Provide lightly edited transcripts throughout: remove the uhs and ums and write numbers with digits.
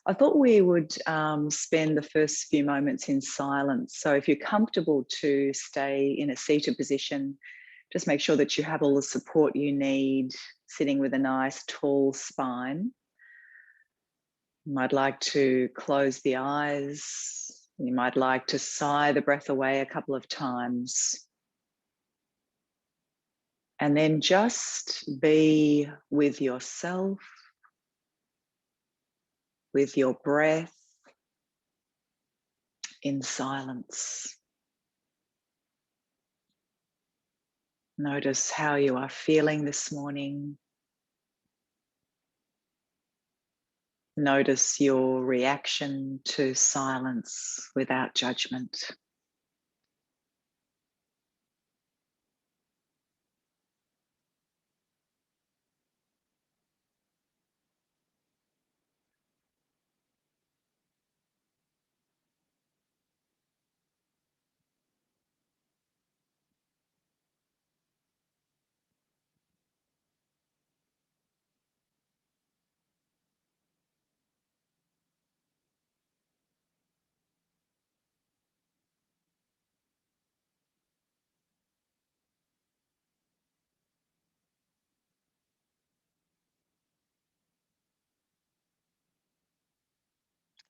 I thought we would spend the first few moments in silence. So if you're comfortable to stay in a seated position, just make sure that you have all the support you need, sitting with a nice tall spine. You might like to close the eyes. You might like to sigh the breath away a couple of times. And then just be with yourself, with your breath, in silence. Notice how you are feeling this morning. Notice your reaction to silence without judgment.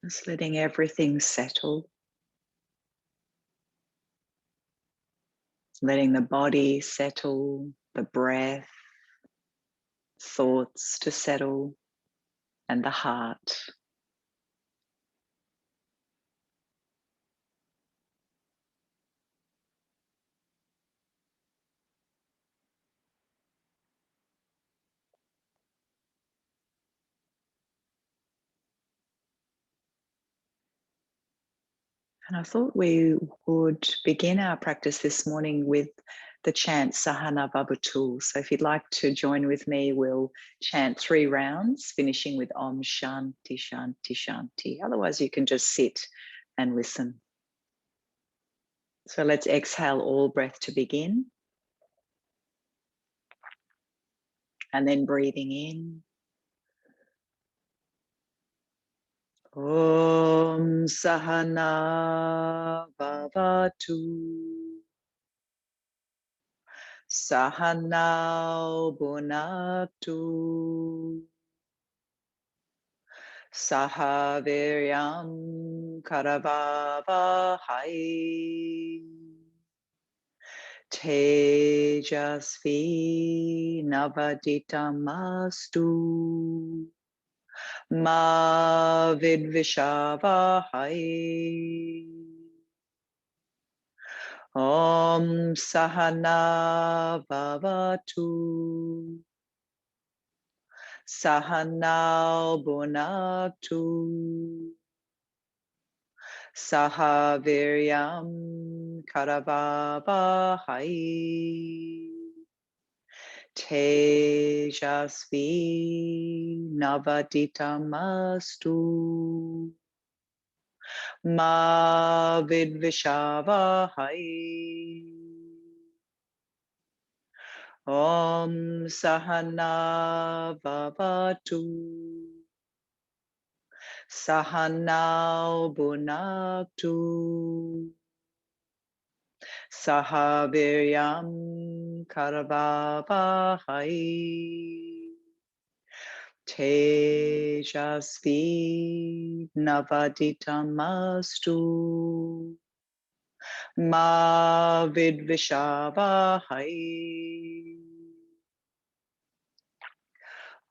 Just letting everything settle. Letting the body settle, the breath, thoughts to settle, and the heart. And I thought we would begin our practice this morning with the chant Sahana Vavatu. So if you'd like to join with me, we'll chant 3 rounds, finishing with Om Shanti Shanti Shanti. Otherwise, you can just sit and listen. So let's exhale all breath to begin. And then breathing in. Om Sahana Vavatu. Sahana Bhunaktu. Sahaviryam Karavavahai. Tejasvi Navaditamastu. Ma Vidvishavahai. Om Sahana Vavatu. Sahana Bhunaktu. Sahaviryam Karavavahai. Tejasvi Navaditamastu. Ma Vidvishavahai. Om Sahana Vavatu. Sahana Bhunaktu. Sahaviryam Karavavahai. Tejasvi Navaditamastu. Ma Vidvishavahai.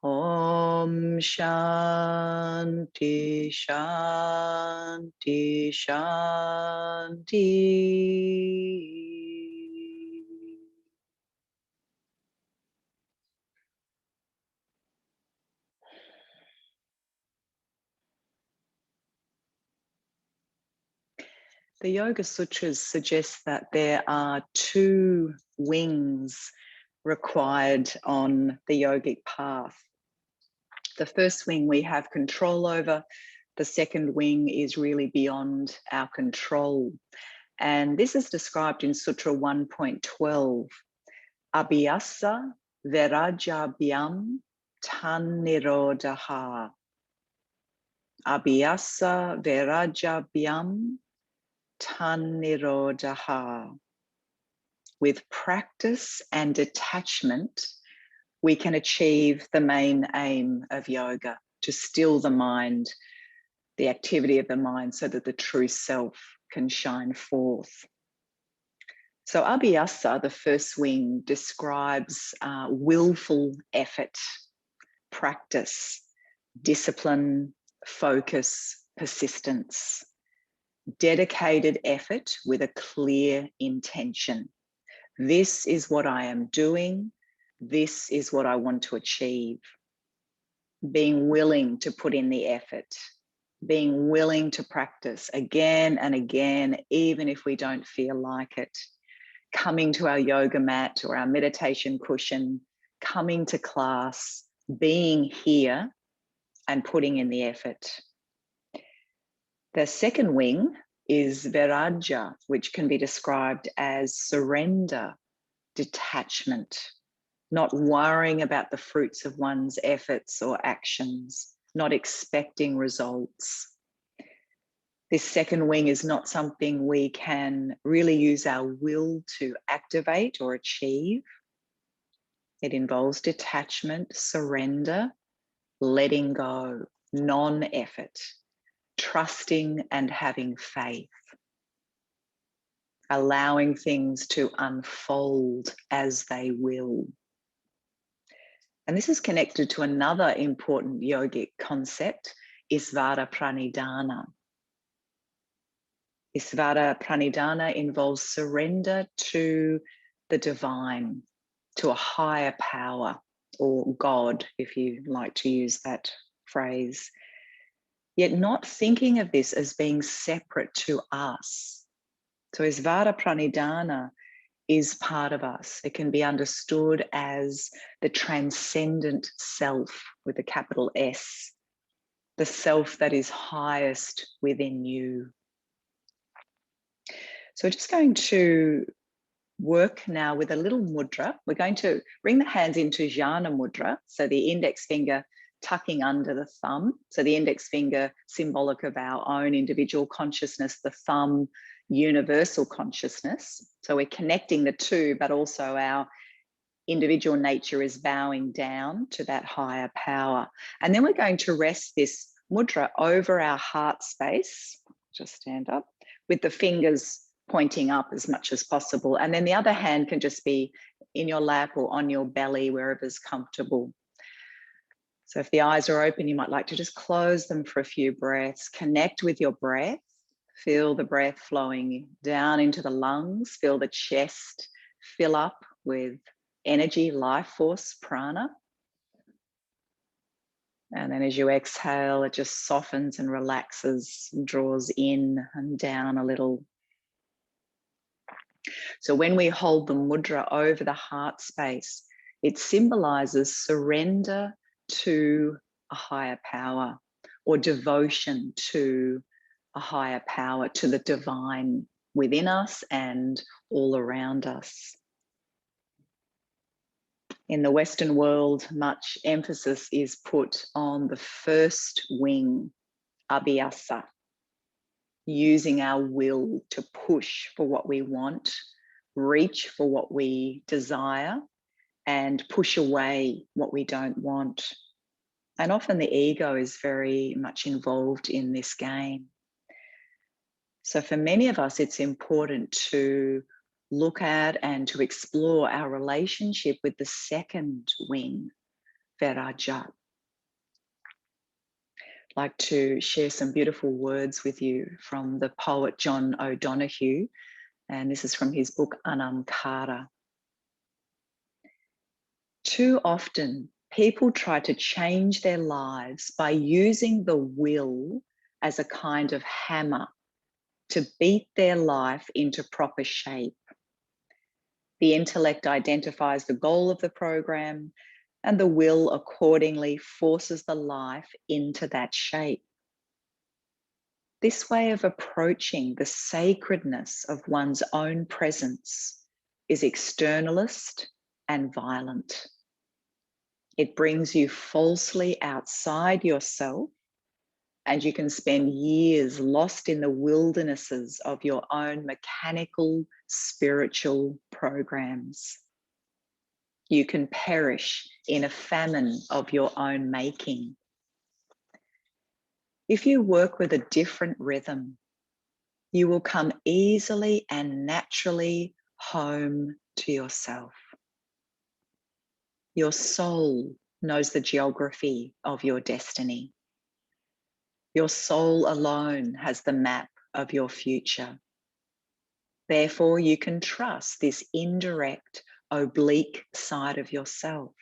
Om Shanti Shanti Shanti. The Yoga Sutras suggest that there are 2 wings required on the yogic path. The first wing we have control over. The second wing is really beyond our control. And this is described in Sutra 1.12. Abhyasa vairagya tan nirodha. Abhyasa vairagya tannirodha. With practice and detachment, we can achieve the main aim of yoga, to still the mind, the activity of the mind, so that the true self can shine forth. So Abhyasa, the first wing, describes willful effort, practice, discipline, focus, persistence, dedicated effort with a clear intention. This is what I am doing. This is what I want to achieve. Being willing to put in the effort, being willing to practice again and again, even if we don't feel like it. Coming to our yoga mat or our meditation cushion, coming to class, being here and putting in the effort. The second wing is vairagya, which can be described as surrender, detachment, not worrying about the fruits of one's efforts or actions, not expecting results. This second wing is not something we can really use our will to activate or achieve. It involves detachment, surrender, letting go, non-effort, trusting and having faith, allowing things to unfold as they will. And this is connected to another important yogic concept, Isvara Pranidhana. Isvara Pranidhana involves surrender to the divine, to a higher power, or God, if you like to use that phrase. Yet not thinking of this as being separate to us. So Isvara Pranidhana is part of us. It can be understood as the transcendent self with a capital S, the self that is highest within you. So we're just going to work now with a little mudra. We're going to bring the hands into Jhana mudra, so the index finger tucking under the thumb. So the index finger symbolic of our own individual consciousness, the thumb universal consciousness. So we're connecting the two, but also our individual nature is bowing down to that higher power. And then we're going to rest this mudra over our heart space. Just stand up with the fingers pointing up as much as possible. And then the other hand can just be in your lap or on your belly, wherever's comfortable. So if the eyes are open, you might like to just close them for a few breaths. Connect with your breath. Feel the breath flowing down into the lungs. Feel the chest fill up with energy, life force, prana. And then as you exhale, it just softens and relaxes, draws in and down a little. So when we hold the mudra over the heart space, it symbolizes surrender to a higher power, or devotion to a higher power, to the divine within us and all around us. In the Western world, much emphasis is put on the first wing, Abhyasa, using our will to push for what we want, reach for what we desire, and push away what we don't want. And often the ego is very much involved in this game. So for many of us, it's important to look at and to explore our relationship with the second wing, vairagya. I'd like to share some beautiful words with you from the poet John O'Donoghue, and this is from his book Anamkara. Too often, people try to change their lives by using the will as a kind of hammer to beat their life into proper shape. The intellect identifies the goal of the program, and the will accordingly forces the life into that shape. This way of approaching the sacredness of one's own presence is externalist and violent. It brings you falsely outside yourself And you can spend years lost in the wildernesses of your own mechanical, spiritual programs. You can perish in a famine of your own making. If you work with a different rhythm, you will come easily and naturally home to yourself. Your soul knows the geography of your destiny. Your soul alone has the map of your future. Therefore, you can trust this indirect, oblique side of yourself.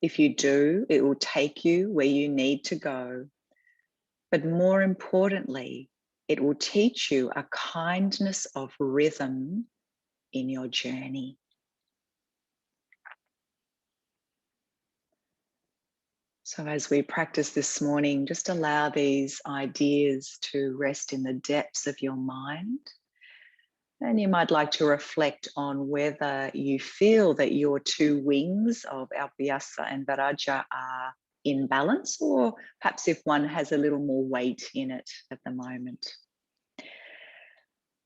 If you do, it will take you where you need to go. But more importantly, it will teach you a kindness of rhythm in your journey. So as we practice this morning, just allow these ideas to rest in the depths of your mind. And you might like to reflect on whether you feel that your two wings of Abhyasa and vairagya are in balance, or perhaps if one has a little more weight in it at the moment.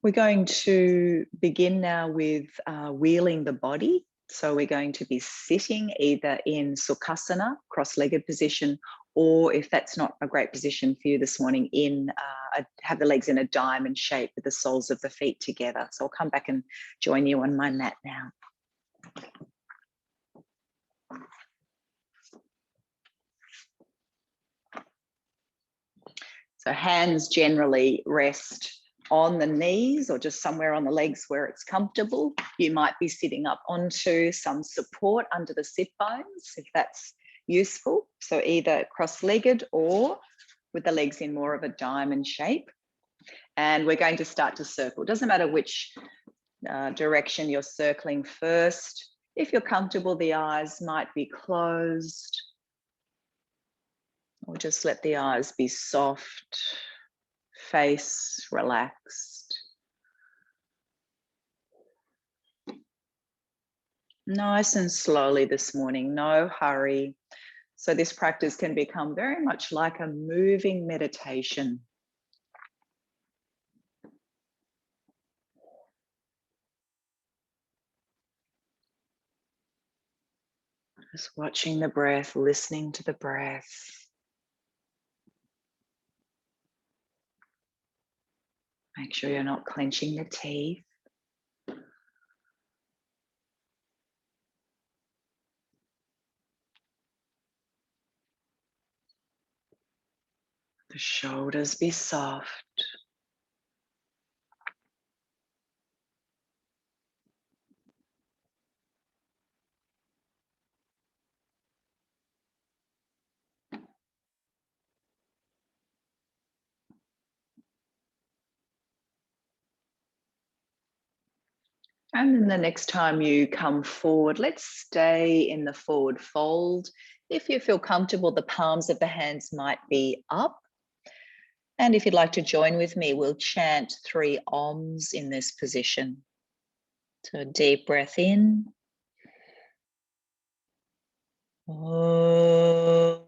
We're going to begin now with wheeling the body. So we're going to be sitting either in Sukhasana, cross-legged position, or if that's not a great position for you this morning, have the legs in a diamond shape with the soles of the feet together. So I'll come back and join you on my mat now. So hands generally rest on the knees or just somewhere on the legs where it's comfortable. You might be sitting up onto some support under the sit bones if that's useful. So either cross-legged or with the legs in more of a diamond shape. And we're going to start to circle. It doesn't matter which direction you're circling first. If you're comfortable, the eyes might be closed. Or just let the eyes be soft, face relaxed. Nice and slowly this morning, no hurry. So this practice can become very much like a moving meditation. Just watching the breath, listening to the breath. Make sure you're not clenching the teeth. The shoulders be soft. And then the next time you come forward, let's stay in the forward fold. If you feel comfortable, the palms of the hands might be up. And if you'd like to join with me, we'll chant 3 Oms in this position. So a deep breath in. Om.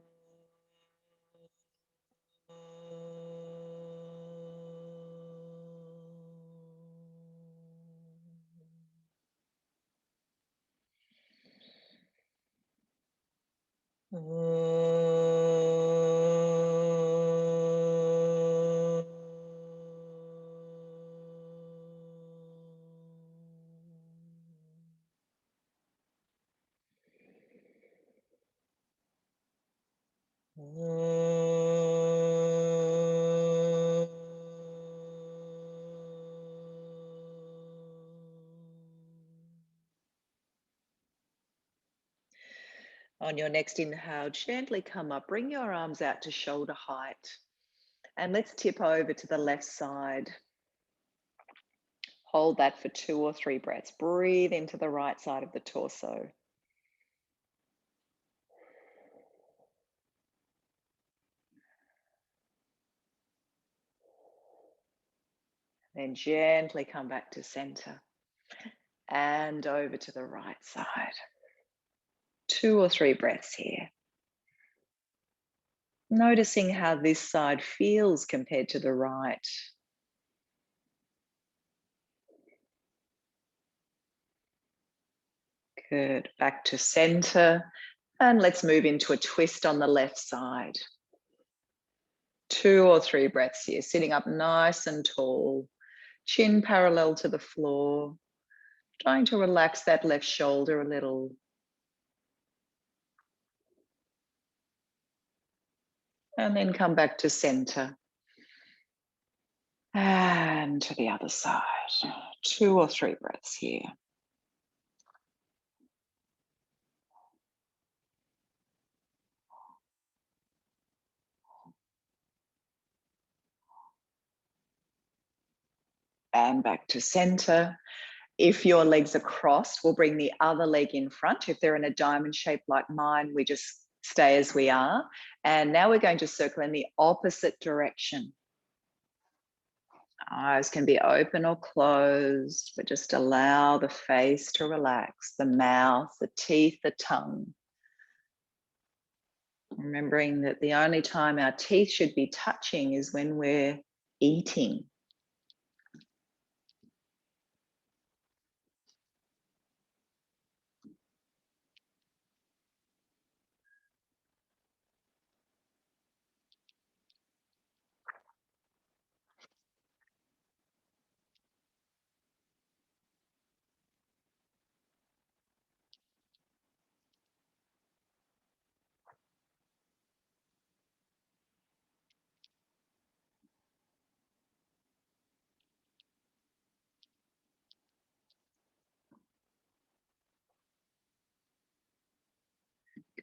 On your next inhale, gently come up, bring your arms out to shoulder height. And let's tip over to the left side. Hold that for 2 or 3 breaths. Breathe into the right side of the torso. Then gently come back to center and over to the right side. 2 or 3 breaths here. Noticing how this side feels compared to the right. Good. Back to center. And let's move into a twist on the left side. 2 or 3 breaths here, sitting up nice and tall, chin parallel to the floor, trying to relax that left shoulder a little. And then come back to center. And to the other side. 2 or 3 breaths here. And back to center. If your legs are crossed, we'll bring the other leg in front. If they're in a diamond shape like mine, we just stay as we are. And now we're going to circle in the opposite direction. Eyes can be open or closed, but just allow the face to relax, the mouth, the teeth, the tongue. Remembering that the only time our teeth should be touching is when we're eating.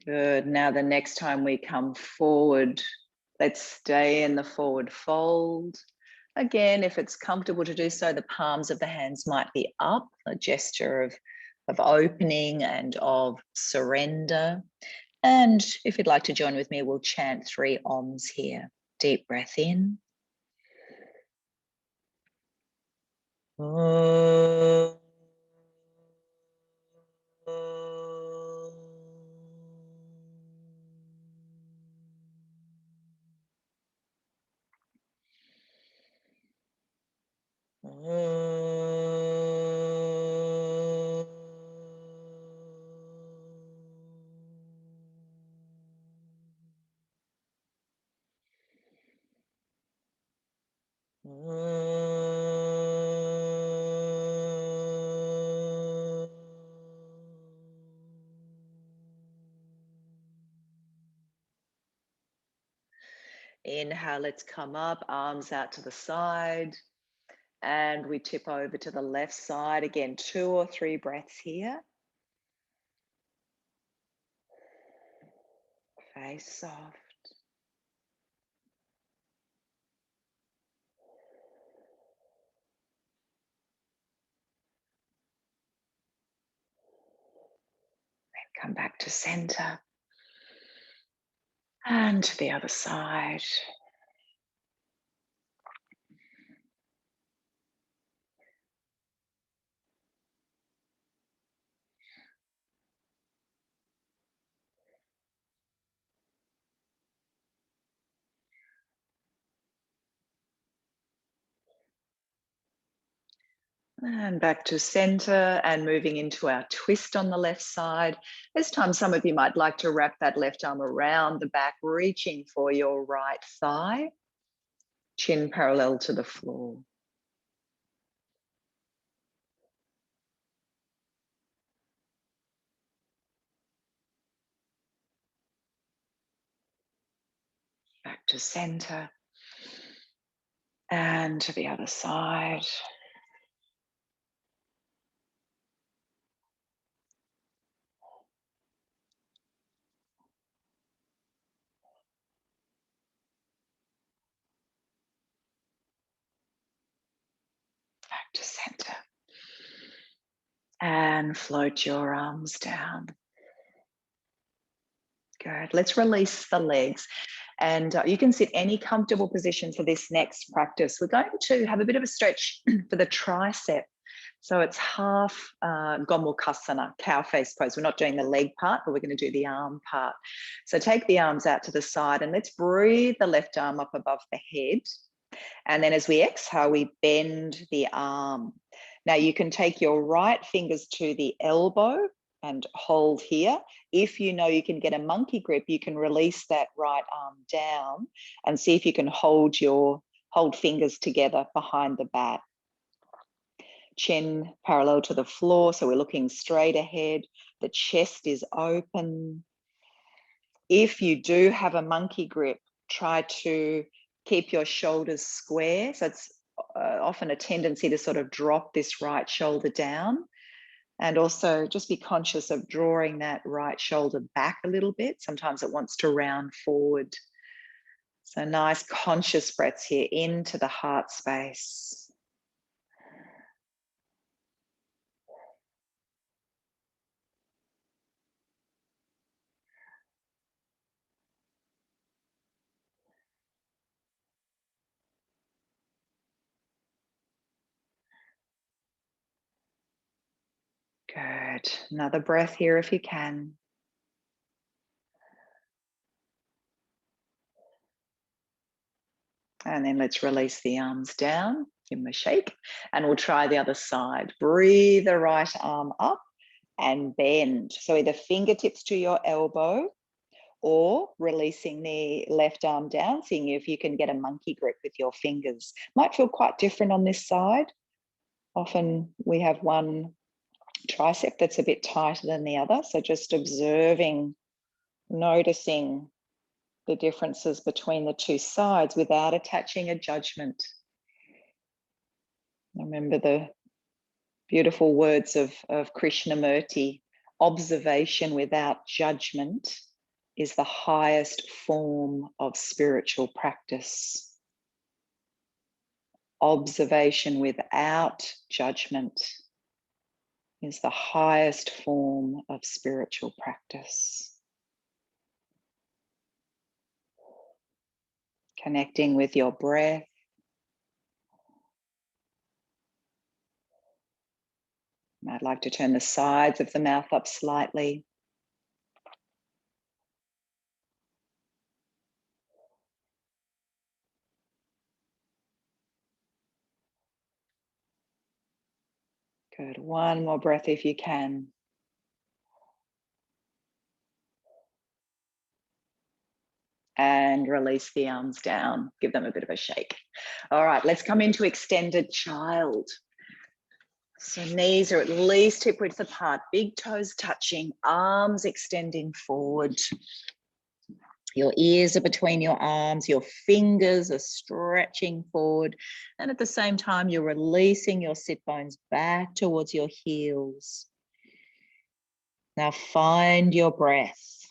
Good. Now the next time we come forward, let's stay in the forward fold. Again, if it's comfortable to do so, the palms of the hands might be up, a gesture of opening and of surrender. And if you'd like to join with me, we'll chant 3 Oms here. Deep breath in. Om. Inhale, let's come up, arms out to the side. And we tip over to the left side. Again, 2 or 3 breaths here. Face soft. Then come back to center. And to the other side. And back to center and moving into our twist on the left side. This time, some of you might like to wrap that left arm around the back, reaching for your right thigh, chin parallel to the floor. Back to center and to the other side. Back to center. And float your arms down. Good. Let's release the legs. And you can sit any comfortable position for this next practice. We're going to have a bit of a stretch for the tricep. So it's half Gomukhasana, cow face pose. We're not doing the leg part, but we're going to do the arm part. So take the arms out to the side and let's breathe the left arm up above the head. And then as we exhale, we bend the arm. Now you can take your right fingers to the elbow and hold here. If you know you can get a monkey grip, you can release that right arm down and see if you can hold fingers together behind the back. Chin parallel to the floor, so we're looking straight ahead. The chest is open. If you do have a monkey grip, try to keep your shoulders square. So it's often a tendency to sort of drop this right shoulder down. And also just be conscious of drawing that right shoulder back a little bit. Sometimes it wants to round forward. So nice conscious breaths here into the heart space. Good. Another breath here if you can. And then let's release the arms down, give them a shake, and we'll try the other side. Breathe the right arm up and bend. So either fingertips to your elbow or releasing the left arm down, seeing if you can get a monkey grip with your fingers. Might feel quite different on this side. Often we have one tricep that's a bit tighter than the other. So just observing, noticing the differences between the two sides without attaching a judgment. Remember the beautiful words of Krishnamurti, observation without judgment is the highest form of spiritual practice. Observation without judgment is the highest form of spiritual practice. Connecting with your breath. I'd like to turn the sides of the mouth up slightly. Good. One more breath if you can. And release the arms down. Give them a bit of a shake. All right, let's come into extended child. So knees are at least hip width apart, big toes touching, arms extending forward. Your ears are between your arms, your fingers are stretching forward. And at the same time, you're releasing your sit bones back towards your heels. Now find your breath.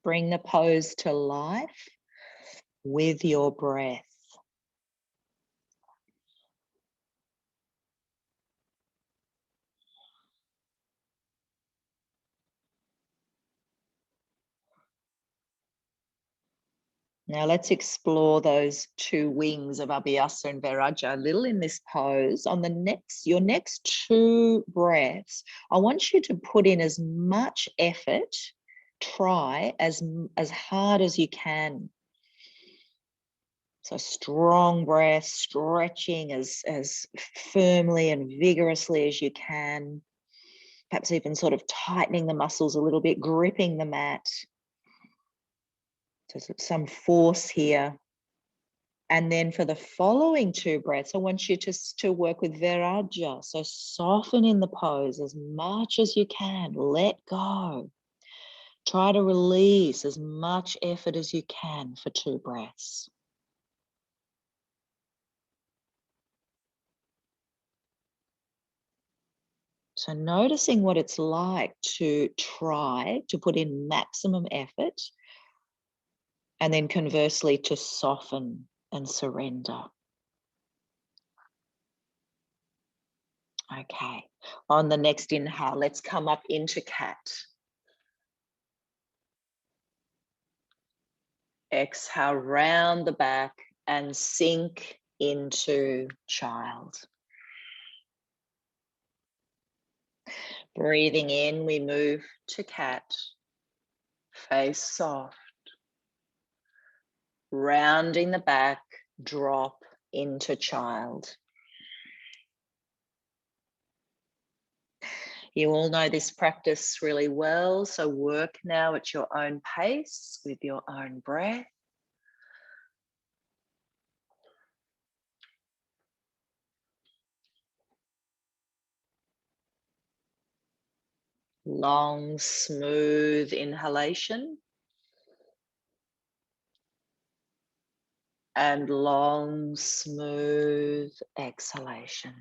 Bring the pose to life with your breath. Now let's explore those two wings of Abhyasa and vairagya a little in this pose. On your next two breaths, I want you to put in as much effort, try as hard as you can. So strong breath, stretching as firmly and vigorously as you can. Perhaps even sort of tightening the muscles a little bit, gripping the mat. So some force here. And then for the following two breaths, I want you to work with vairagya. So soften in the pose as much as you can. Let go. Try to release as much effort as you can for two breaths. So noticing what it's like to try to put in maximum effort, and then conversely to soften and surrender. Okay, on the next inhale, let's come up into cat. Exhale, round the back and sink into child. Breathing in, we move to cat, face soft. Rounding the back, drop into child. You all know this practice really well, so work now at your own pace with your own breath. Long, smooth inhalation. And long, smooth exhalation.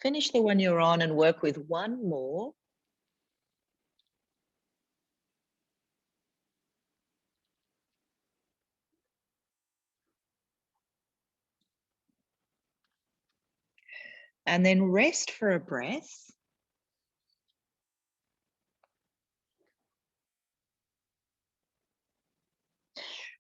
Finish the one you're on and work with one more. And then rest for a breath.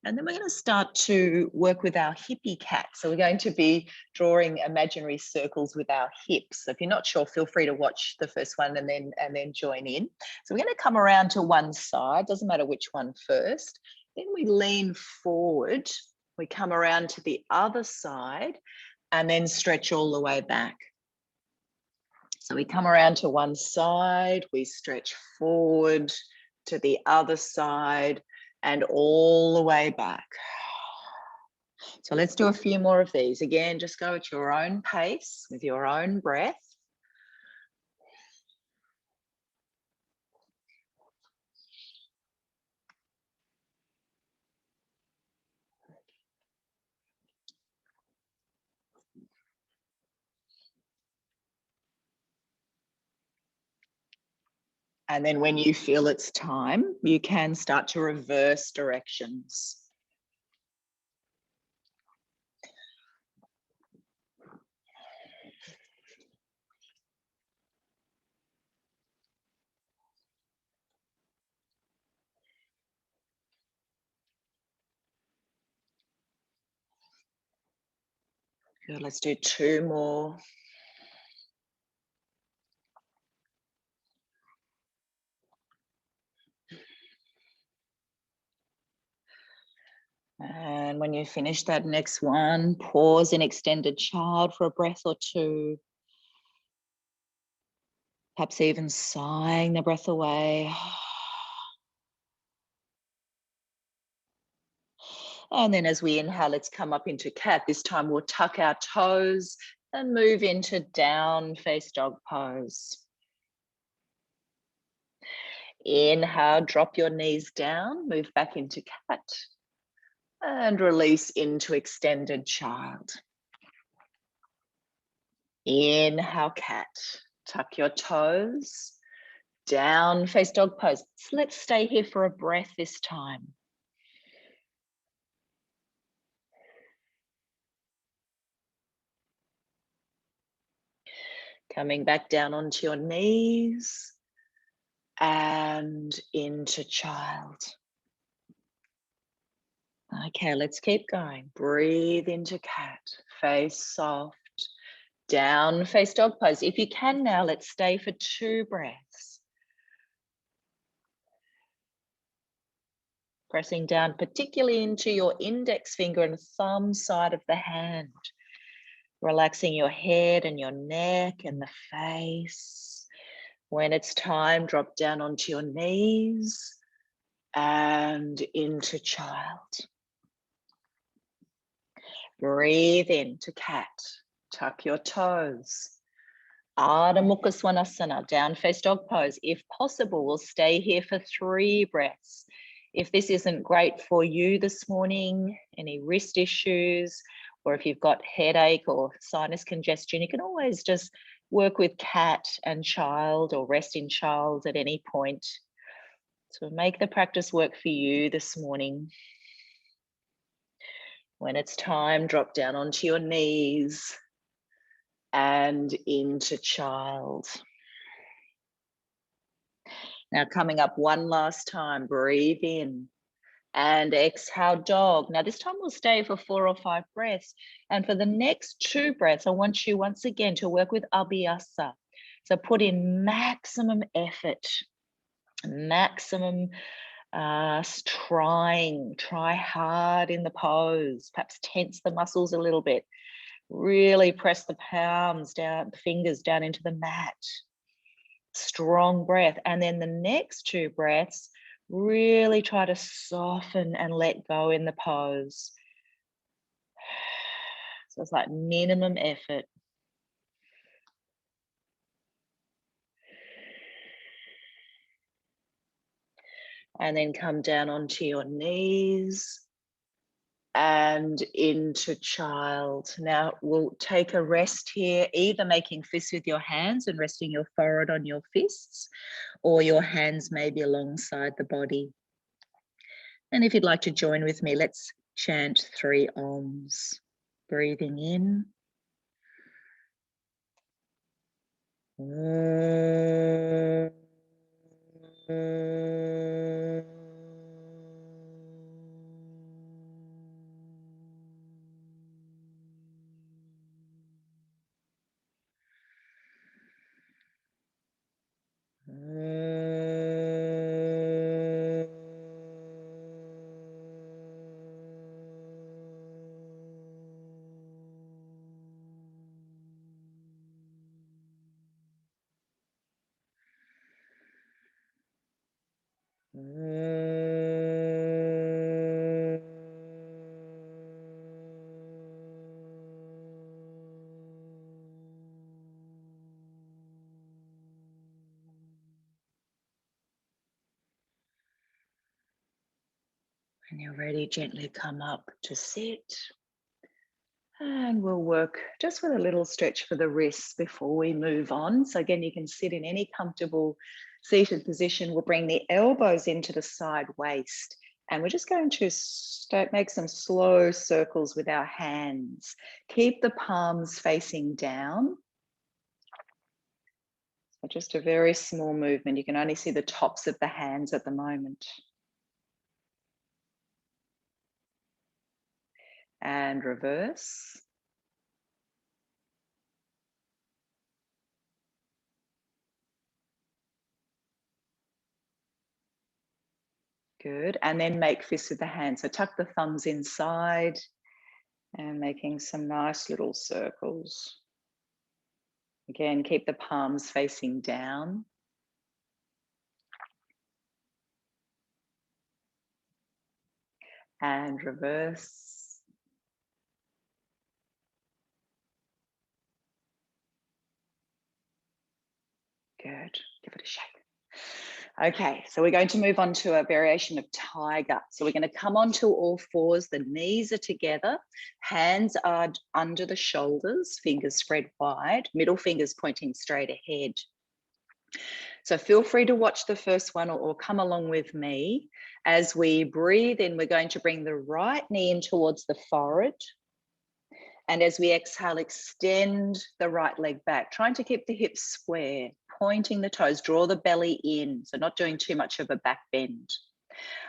And then we're going to start to work with our hippie cat. So we're going to be drawing imaginary circles with our hips. So if you're not sure, feel free to watch the first one and then join in. So we're going to come around to one side, doesn't matter which one first. Then we lean forward, we come around to the other side and then stretch all the way back. So we come around to one side, we stretch forward to the other side and all the way back. So let's do a few more of these. Again, just go at your own pace with your own breath. And then when you feel it's time, you can start to reverse directions. Good, let's do two more. And when you finish that next one, pause in extended child for a breath or two. Perhaps even sighing the breath away. And then as we inhale, let's come up into cat. This time we'll tuck our toes and move into down face dog pose. Inhale, drop your knees down, move back into cat. And release into extended child. Inhale, cat. Tuck your toes. Down face dog pose. So let's stay here for a breath this time. Coming back down onto your knees and into child. Okay, let's keep going. Breathe into cat, face soft, down face dog pose. If you can now, let's stay for 2 breaths. Pressing down particularly into your index finger and thumb side of the hand. Relaxing your head and your neck and the face. When it's time, drop down onto your knees and into child. Breathe into cat. Tuck your toes. Ardha Mukha Svanasana, down face dog pose. If possible, we'll stay here for 3 breaths. If this isn't great for you this morning, any wrist issues, or if you've got headache or sinus congestion, you can always just work with cat and child or rest in child at any point. So make the practice work for you this morning. When it's time, drop down onto your knees and into child. Now coming up one last time, breathe in and exhale, dog. Now this time we'll stay for 4 or 5 breaths. And for the next 2 breaths, I want you once again to work with Abhyasa. So put in maximum effort, maximum try hard in the pose, perhaps tense the muscles a little bit, really press the palms down, the fingers down into the mat. Strong breath. And then the next 2 breaths, really try to soften and let go in the pose. So it's like minimum effort. And then come down onto your knees and into child. Now we'll take a rest here, either making fists with your hands and resting your forehead on your fists, or your hands maybe alongside the body. And if you'd like to join with me, let's chant 3 Oms. Breathing in. When you're ready, gently come up to sit. And we'll work just with a little stretch for the wrists before we move on. So again, you can sit in any comfortable seated position. We'll bring the elbows into the side waist. And we're just going to make some slow circles with our hands. Keep the palms facing down. So just a very small movement. You can only see the tops of the hands at the moment. And reverse. Good. And then make fists with the hands. So tuck the thumbs inside and making some nice little circles. Again, keep the palms facing down. And reverse. Good. Give it a shake. Okay, so we're going to move on to a variation of tiger. So we're going to come onto all fours. The knees are together. Hands are under the shoulders, fingers spread wide, middle fingers pointing straight ahead. So feel free to watch the first one or come along with me. As we breathe in, we're going to bring the right knee in towards the forehead. And as we exhale, extend the right leg back, trying to keep the hips square, pointing the toes, draw the belly in, so not doing too much of a back bend.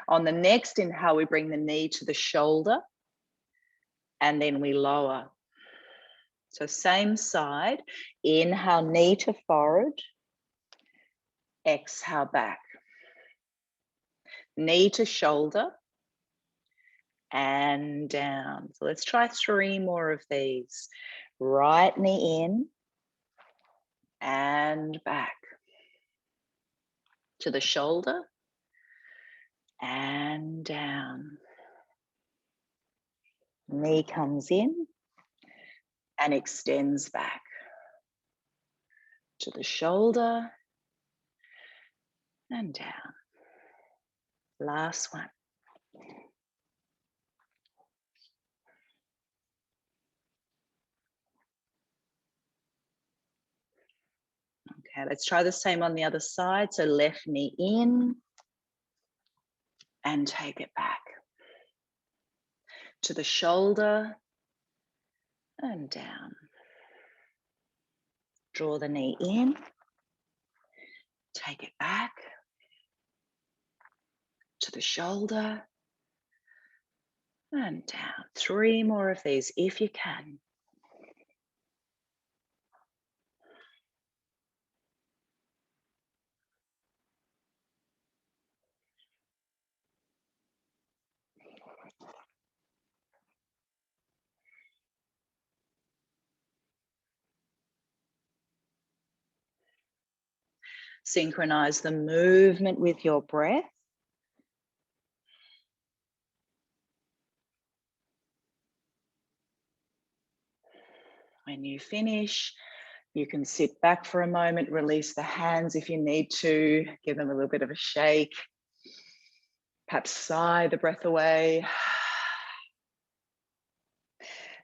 On the next inhale, we bring the knee to the shoulder and then we lower. So same side, inhale, knee to forehead, exhale back. Knee to shoulder and down. So let's try 3 more of these. Right knee in and back. To the shoulder and down. Knee comes in and extends back. To the shoulder and down. Last one. Okay, let's try the same on the other side. So left knee in and take it back. to the shoulder and down. Draw the knee in, take it back to the shoulder and down. 3 more of these if you can. Synchronize the movement with your breath. When you finish, you can sit back for a moment, release the hands if you need to, give them a little bit of a shake. Perhaps sigh the breath away.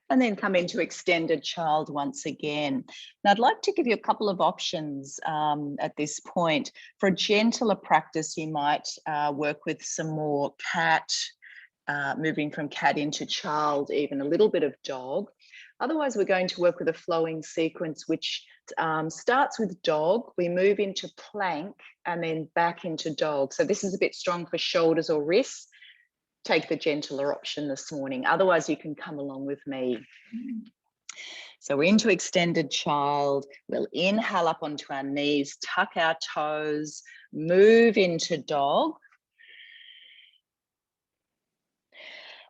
And then come into extended child once again. Now, I'd like to give you a couple of options at this point. For a gentler practice, you might work with some more cat, moving from cat into child, even a little bit of dog. Otherwise, we're going to work with a flowing sequence, which starts with dog. We move into plank and then back into dog. So this is a bit strong for shoulders or wrists. Take the gentler option this morning. Otherwise, you can come along with me. So we're into extended child. We'll inhale up onto our knees, tuck our toes, move into dog.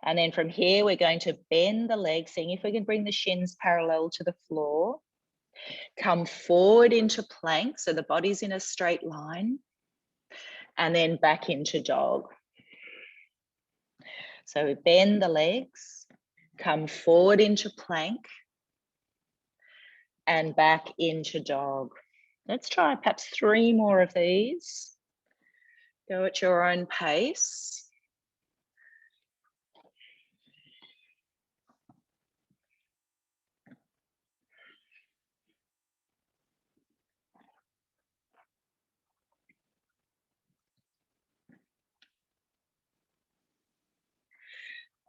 And then from here, we're going to bend the legs, seeing if we can bring the shins parallel to the floor. Come forward into plank, so the body's in a straight line. And then back into dog. So we bend the legs, come forward into plank, and back into dog. Let's try perhaps 3 more of these. Go at your own pace.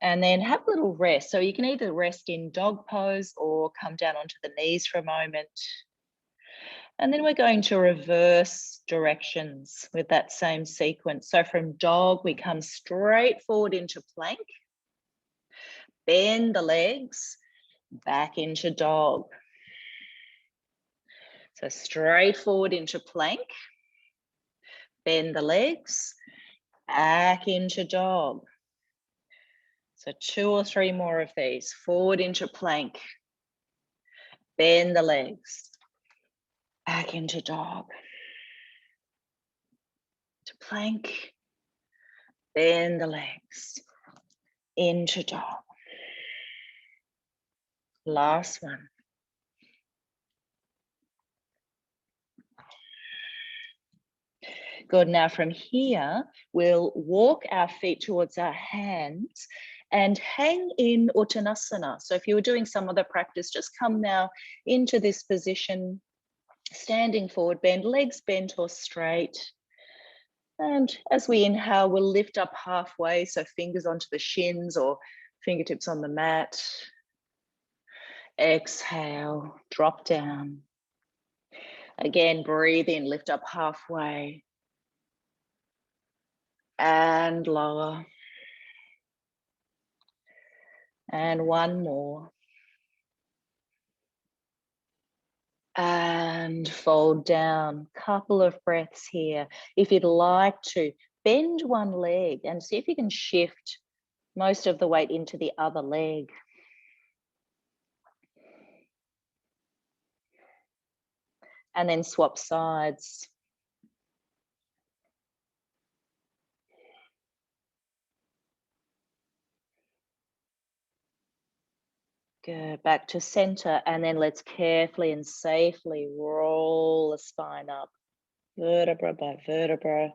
And then have a little rest. So you can either rest in dog pose or come down onto the knees for a moment. And then we're going to reverse directions with that same sequence. So from dog, we come straight forward into plank, bend the legs, back into dog. So straight forward into plank, bend the legs, back into dog. So 2 or 3 more of these. Forward into plank, bend the legs, back into dog. To plank, bend the legs, into dog. Last one. Good, now from here, we'll walk our feet towards our hands and hang in Uttanasana. So if you were doing some other practice, just come now into this position, standing forward, bend, legs bent or straight. And as we inhale, we'll lift up halfway, so fingers onto the shins or fingertips on the mat. Exhale, drop down. Again, breathe in, lift up halfway. And lower. And one more. And fold down. Couple of breaths here. If you'd like to, bend one leg and see if you can shift most of the weight into the other leg. And then swap sides. Go back to center, and then let's carefully and safely roll the spine up, vertebra by vertebra.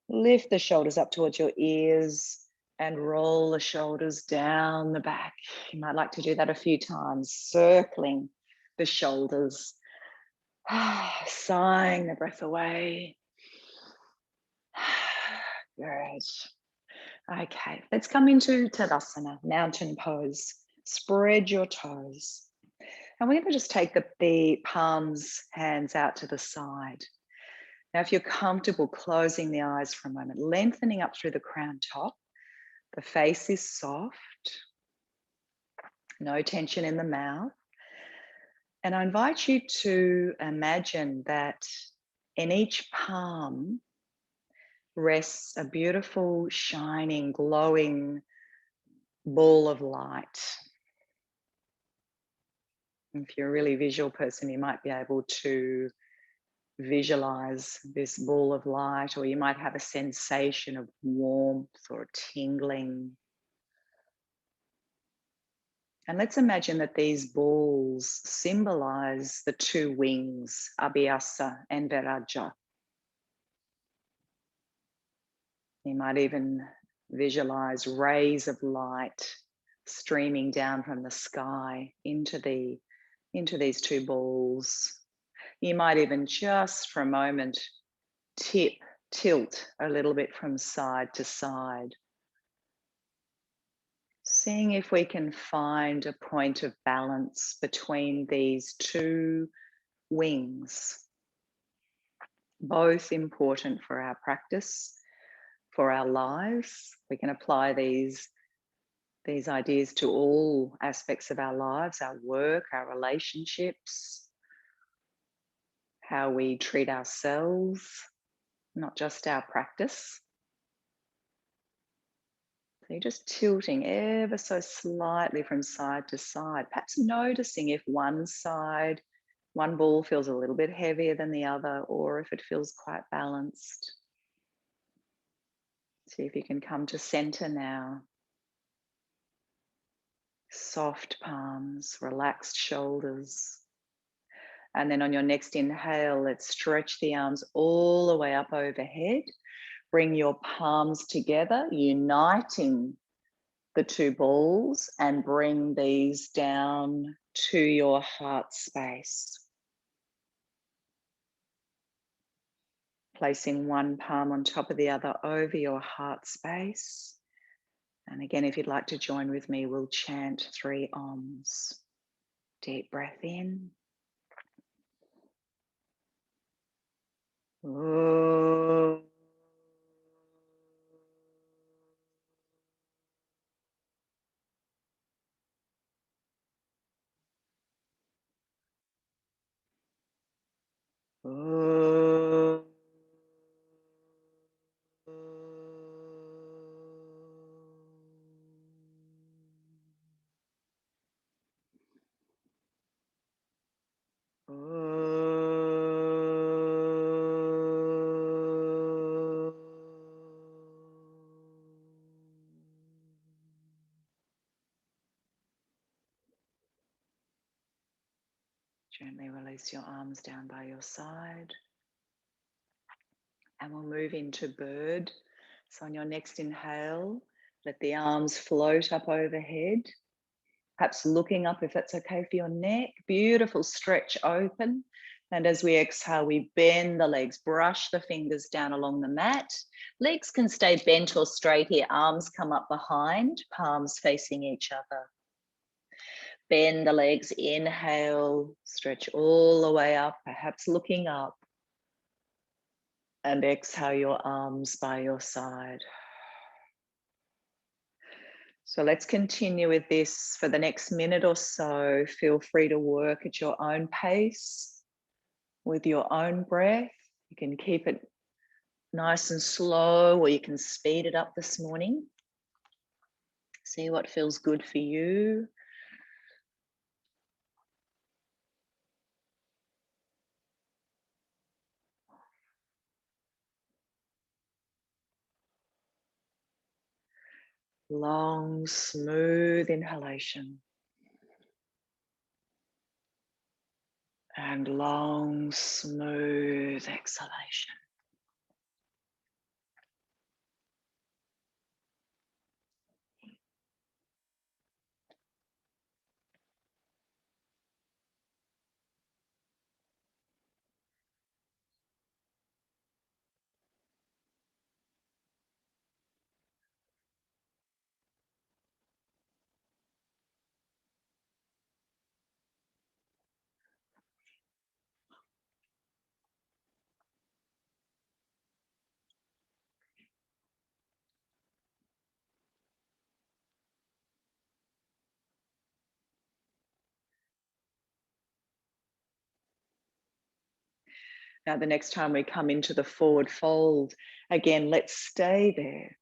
Lift the shoulders up towards your ears and roll the shoulders down the back. You might like to do that a few times, circling the shoulders, sighing the breath away. Good. Okay, let's come into Tadasana, mountain pose. Spread your toes. And we're going to just take the palms, hands out to the side. Now, if you're comfortable closing the eyes for a moment, lengthening up through the crown top, the face is soft, no tension in the mouth. And I invite you to imagine that in each palm rests a beautiful, shining, glowing ball of light. If you're a really visual person, you might be able to visualize this ball of light, or you might have a sensation of warmth or tingling. And let's imagine that these balls symbolize the two wings, Abhyasa and vairagya. You might even visualize rays of light streaming down from the sky into these two balls. You might even just for a moment tilt a little bit from side to side, seeing if we can find a point of balance between these two wings, both important for our practice, for our lives. We can apply these ideas to all aspects of our lives, our work, our relationships, how we treat ourselves, not just our practice. So you're just tilting ever so slightly from side to side, perhaps noticing if one ball feels a little bit heavier than the other, or if it feels quite balanced. See if you can come to center now. Soft palms, relaxed shoulders. And then on your next inhale, let's stretch the arms all the way up overhead. Bring your palms together, uniting the two balls, and bring these down to your heart space. Placing one palm on top of the other over your heart space. And again, if you'd like to join with me, we'll chant 3 Oms. Deep breath in. Oh. Oh. Gently release your arms down by your side. And we'll move into bird. So on your next inhale, let the arms float up overhead. Perhaps looking up if that's okay for your neck. Beautiful stretch open. And as we exhale, we bend the legs, brush the fingers down along the mat. Legs can stay bent or straight here. Arms come up behind, palms facing each other. Bend the legs, inhale, stretch all the way up, perhaps looking up. And exhale your arms by your side. So let's continue with this for the next minute or so. Feel free to work at your own pace with your own breath. You can keep it nice and slow, or you can speed it up this morning. See what feels good for you. Long, smooth inhalation. And long, smooth exhalation. Now, the next time we come into the forward fold, again, let's stay there.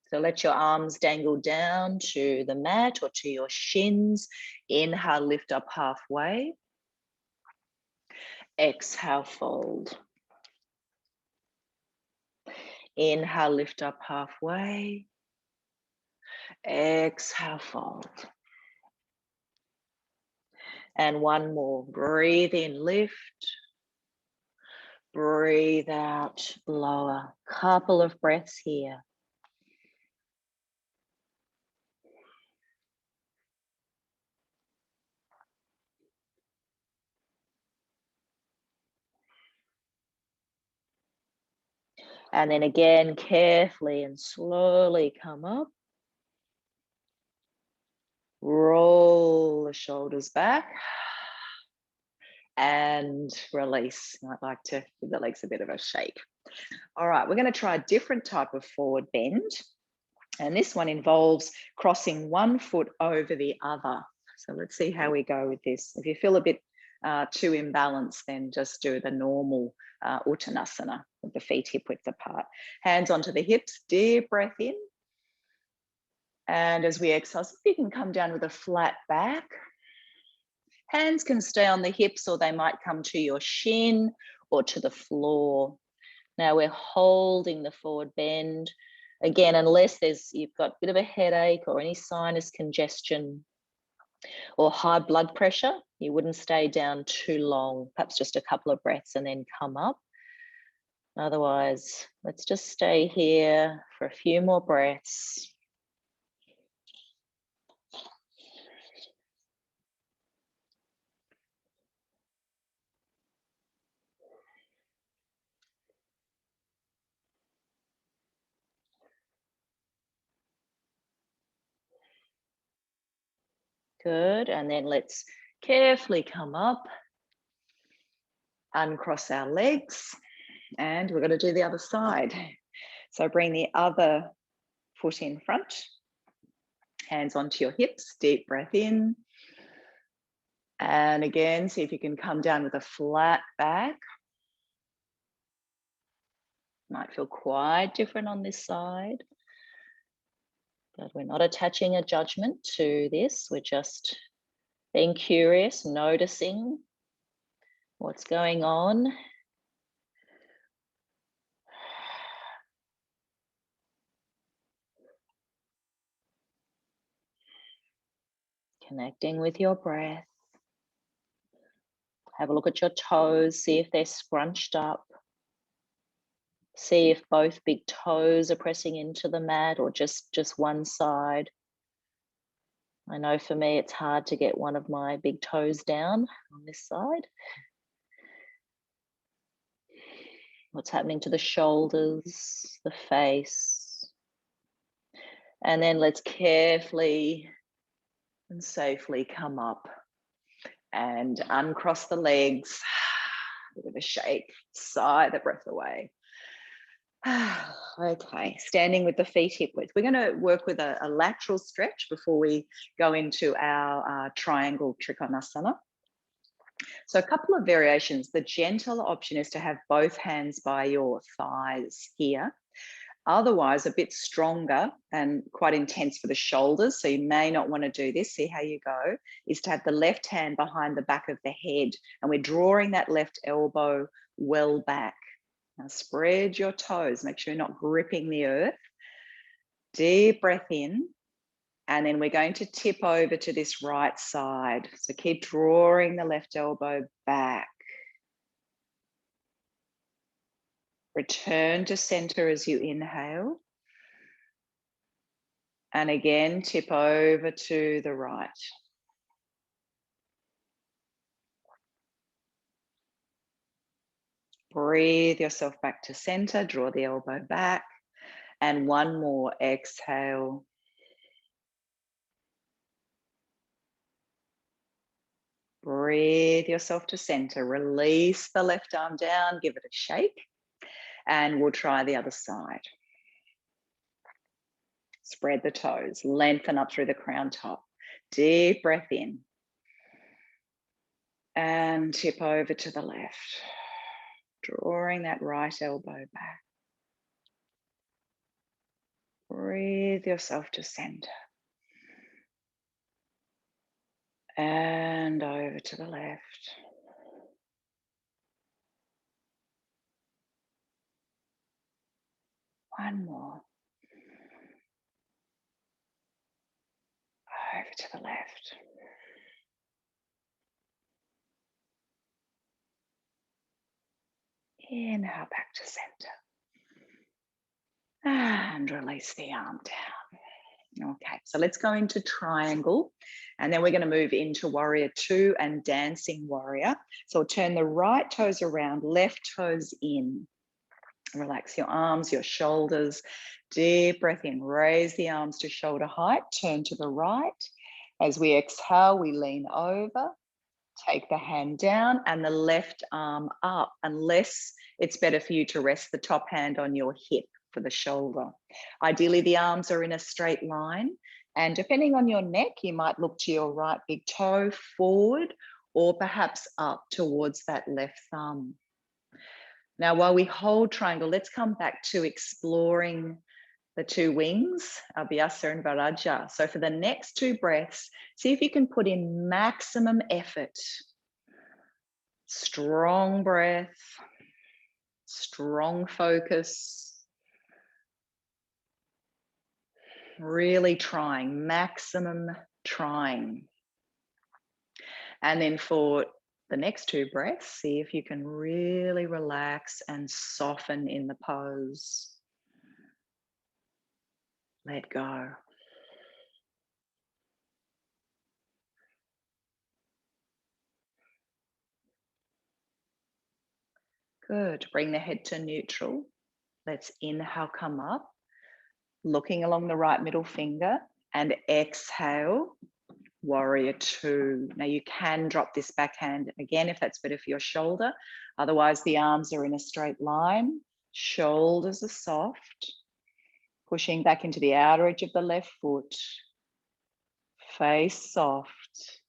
So let your arms dangle down to the mat or to your shins. Inhale, lift up halfway. Exhale, fold. Inhale, lift up halfway. Exhale, fold. And one more. Breathe in, lift. Breathe out, lower. Couple of breaths here. And then again, carefully and slowly come up. Roll the shoulders back. And release. I'd like to give the legs a bit of a shake. All right, we're going to try a different type of forward bend. And this one involves crossing one foot over the other. So let's see how we go with this. If you feel a bit too imbalanced, then just do the normal Uttanasana with the feet hip width apart. Hands onto the hips, deep breath in. And as we exhale, so you can come down with a flat back. Hands can stay on the hips or they might come to your shin or to the floor. Now we're holding the forward bend. Again, unless you've got a bit of a headache or any sinus congestion or high blood pressure, you wouldn't stay down too long, perhaps just a couple of breaths and then come up. Otherwise, let's just stay here for a few more breaths. Good, and then let's carefully come up, uncross our legs, and we're going to do the other side. So bring the other foot in front, hands onto your hips, deep breath in. And again, see if you can come down with a flat back. Might feel quite different on this side. But we're not attaching a judgment to this. We're just being curious, noticing what's going on. Connecting with your breath. Have a look at your toes, see if they're scrunched up. See if both big toes are pressing into the mat or just one side. I know for me, it's hard to get one of my big toes down on this side. What's happening to the shoulders, the face. And then let's carefully and safely come up and uncross the legs with a shake, sigh the breath away. Okay, standing with the feet hip width. We're going to work with a lateral stretch before we go into our triangle Trikonasana. So a couple of variations. The gentle option is to have both hands by your thighs here. Otherwise, a bit stronger and quite intense for the shoulders, so you may not want to do this. See how you go, is to have the left hand behind the back of the head, and we're drawing that left elbow well back. Now spread your toes, make sure you're not gripping the earth. Deep breath in, and then we're going to tip over to this right side. So keep drawing the left elbow back. Return to center as you inhale. And again, tip over to the right. Breathe yourself back to center, draw the elbow back. And one more, exhale. Breathe yourself to center, release the left arm down, give it a shake, and we'll try the other side. Spread the toes, lengthen up through the crown top. Deep breath in. And tip over to the left, drawing that right elbow back. Breathe yourself to center. And over to the left. One more. Over to the left. Inhale back to center. And release the arm down. Okay, so let's go into triangle, and then we're going to move into warrior two and dancing warrior. So turn the right toes around, left toes in. Relax your arms, your shoulders. Deep breath in, raise the arms to shoulder height, turn to the right. As we exhale, we lean over, take the hand down and the left arm up, unless it's better for you to rest the top hand on your hip for the shoulder. Ideally, the arms are in a straight line, and depending on your neck, you might look to your right big toe forward or perhaps up towards that left thumb. Now, while we hold triangle, let's come back to exploring the two wings, Abhyasa and vairagya. So for the next two breaths, see if you can put in maximum effort. Strong breath, strong focus. Really trying, maximum trying. And then for the next two breaths, see if you can really relax and soften in the pose. Let go. Good. Bring the head to neutral. Let's inhale, come up, looking along the right middle finger, and exhale, warrior two. Now you can drop this backhand again if that's better for your shoulder. Otherwise, the arms are in a straight line. Shoulders are soft. Pushing back into the outer edge of the left foot. Face soft.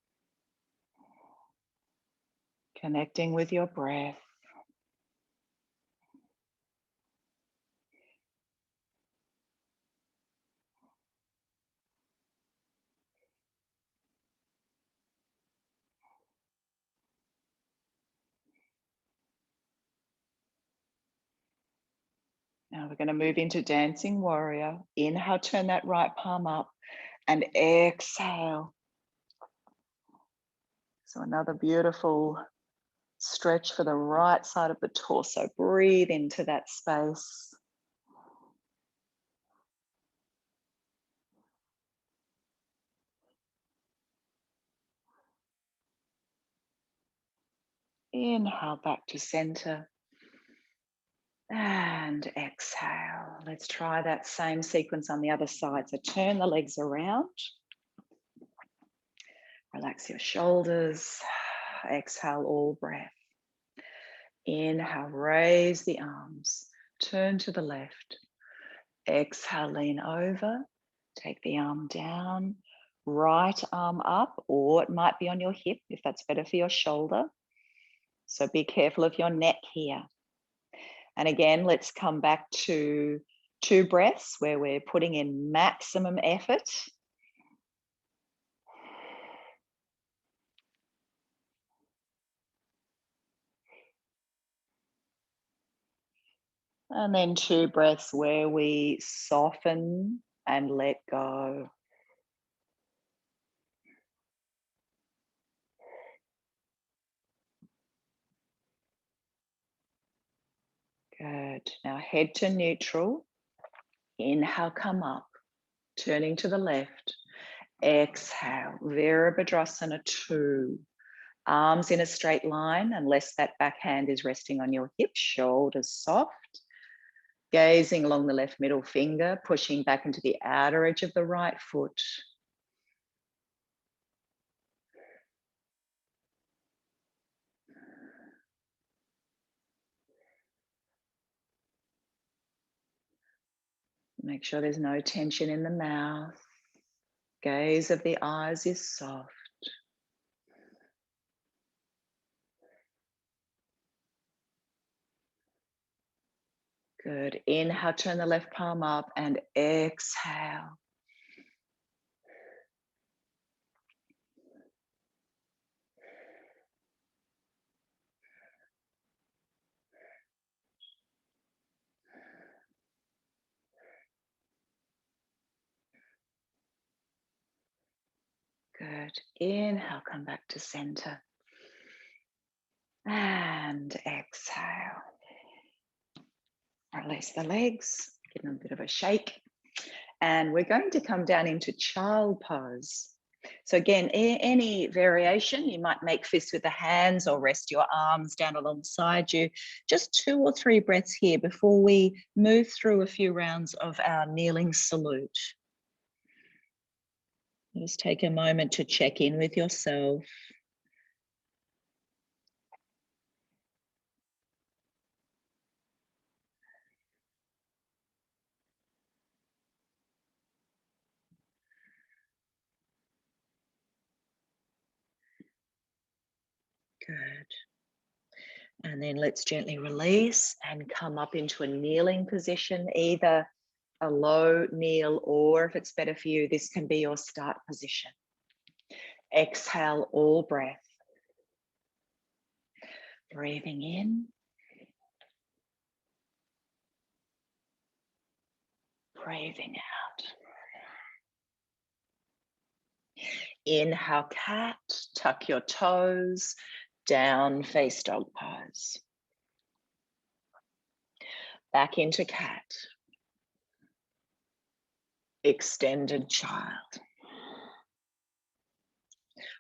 Connecting with your breath. Now we're going to move into dancing warrior. Inhale, turn that right palm up, and exhale. So another beautiful stretch for the right side of the torso. Breathe into that space. Inhale back to center. And exhale. Let's try that same sequence on the other side. So turn the legs around. Relax your shoulders. Exhale all breath. Inhale, raise the arms. Turn to the left. Exhale, lean over. Take the arm down. Right arm up, or it might be on your hip if that's better for your shoulder. So be careful of your neck here. And again, let's come back to two breaths where we're putting in maximum effort. And then two breaths where we soften and let go. Good. Now head to neutral. Inhale, come up. Turning to the left. Exhale, Virabhadrasana 2. Arms in a straight line unless that backhand is resting on your hip, shoulders soft. Gazing along the left middle finger, pushing back into the outer edge of the right foot. Make sure there's no tension in the mouth. Gaze of the eyes is soft. Good. Inhale, turn the left palm up and exhale. Good. Inhale, come back to center. And exhale. Release the legs, give them a bit of a shake. And we're going to come down into child pose. So again, any variation, you might make fists with the hands or rest your arms down alongside you. Just 2 or 3 breaths here before we move through a few rounds of our kneeling salute. Just take a moment to check in with yourself. Good. And then let's gently release and come up into a kneeling position, either a low kneel, or if it's better for you, this can be your start position. Exhale all breath. Breathing in. Breathing out. Inhale, cat, tuck your toes, down, face dog pose. Back into cat. Extended child.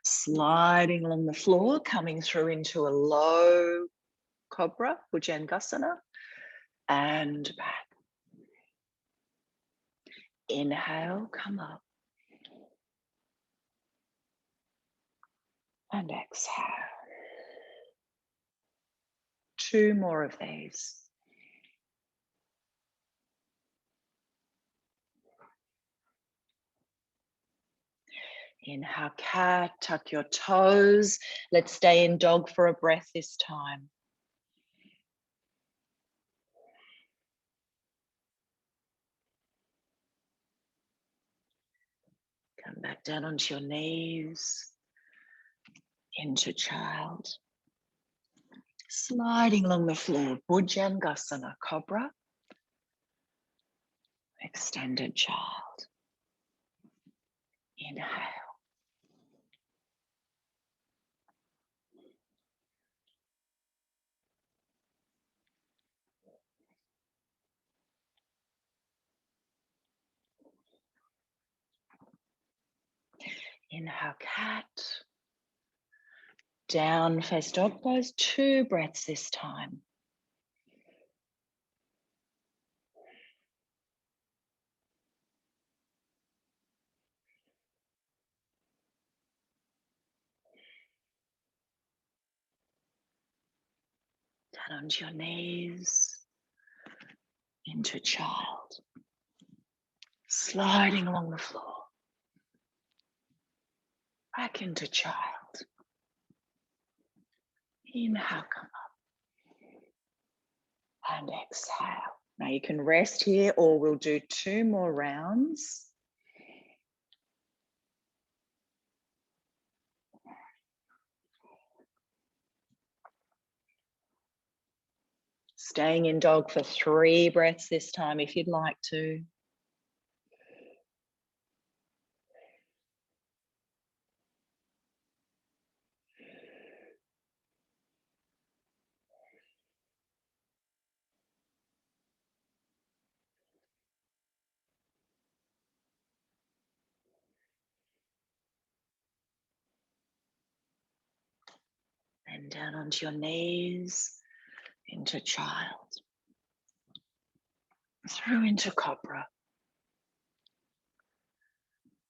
Sliding along the floor, coming through into a low cobra, Bhujangasana, and back. Inhale, come up. And exhale. 2 more of these. Inhale, cat, tuck your toes. Let's stay in dog for a breath this time. Come back down onto your knees, into child. Sliding along the floor, Bhujangasana, cobra. Extended child. Inhale. Inhale, cat. Down, face dog pose, 2 breaths this time. Down onto your knees, into child. Sliding along the floor. Back into child. Inhale, come up. And exhale. Now you can rest here, or we'll do 2 more rounds. Staying in dog for 3 breaths this time if you'd like to. And down onto your knees, into child. Through into cobra.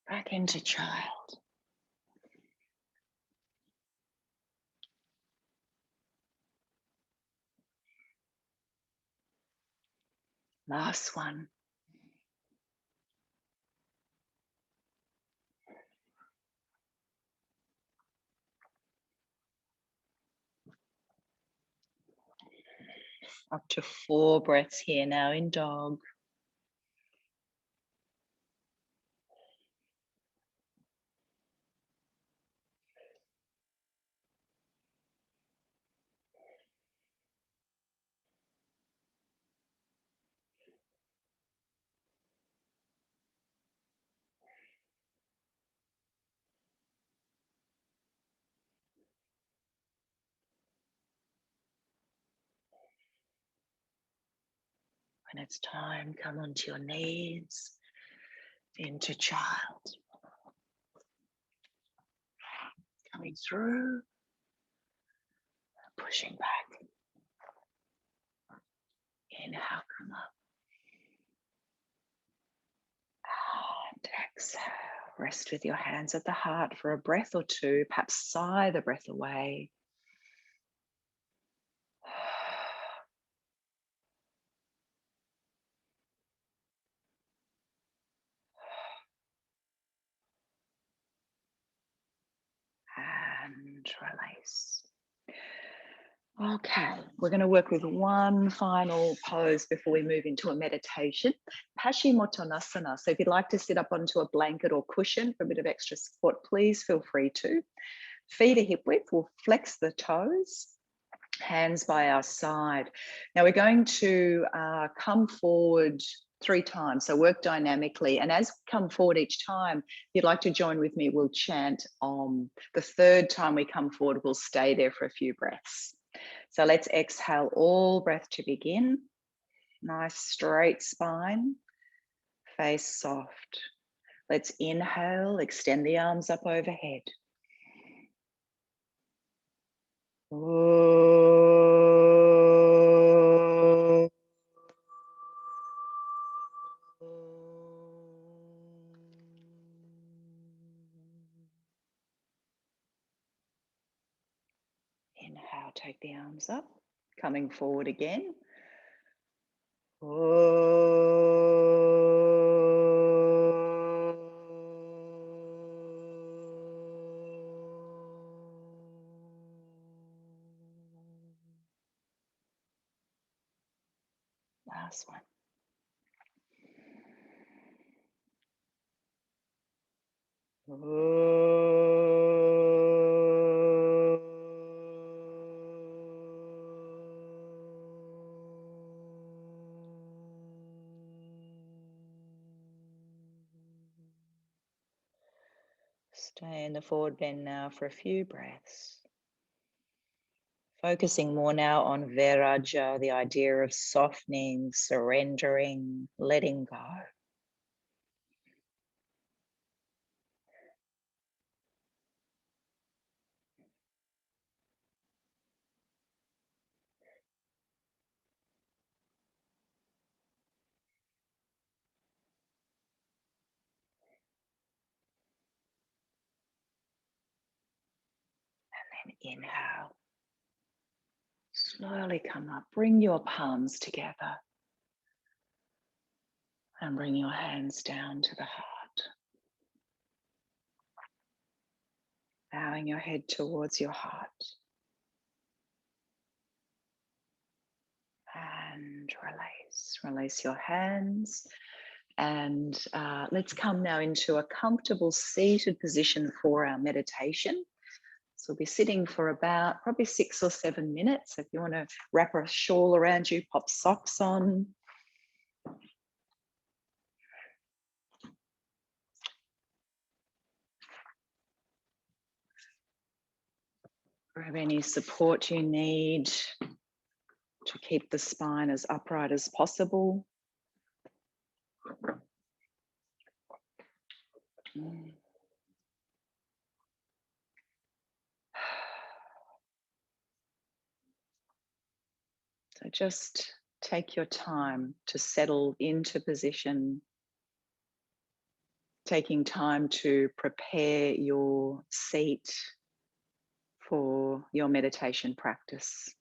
Back into child. Last one. Up to 4 breaths here now in dog. When it's time, come onto your knees into child. Coming through, pushing back. Inhale, come up. And exhale. Rest with your hands at the heart for a breath or two. Perhaps sigh the breath away. And release. Okay, we're going to work with one final pose before we move into a meditation. Paschimottanasana. So if you'd like to sit up onto a blanket or cushion for a bit of extra support, please feel free to. Feet are hip width, we'll flex the toes, hands by our side. Now we're going to come forward 3 times, so work dynamically. And as we come forward each time, if you'd like to join with me, we'll chant Om. The 3rd time we come forward, we'll stay there for a few breaths. So let's exhale all breath to begin. Nice straight spine, face soft. Let's inhale, extend the arms up overhead. Inhale, take the arms up, coming forward again. Last one. Stay in the forward bend now for a few breaths. Focusing more now on vairagya, the idea of softening, surrendering, letting go. And then inhale. Slowly come up, bring your palms together and bring your hands down to the heart. Bowing your head towards your heart. And release. Release your hands. And let's come now into a comfortable seated position for our meditation. So we'll be sitting for about probably 6 or 7 minutes. If you want to wrap a shawl around you, pop socks on. Grab any support you need to keep the spine as upright as possible. So just take your time to settle into position, taking time to prepare your seat for your meditation practice,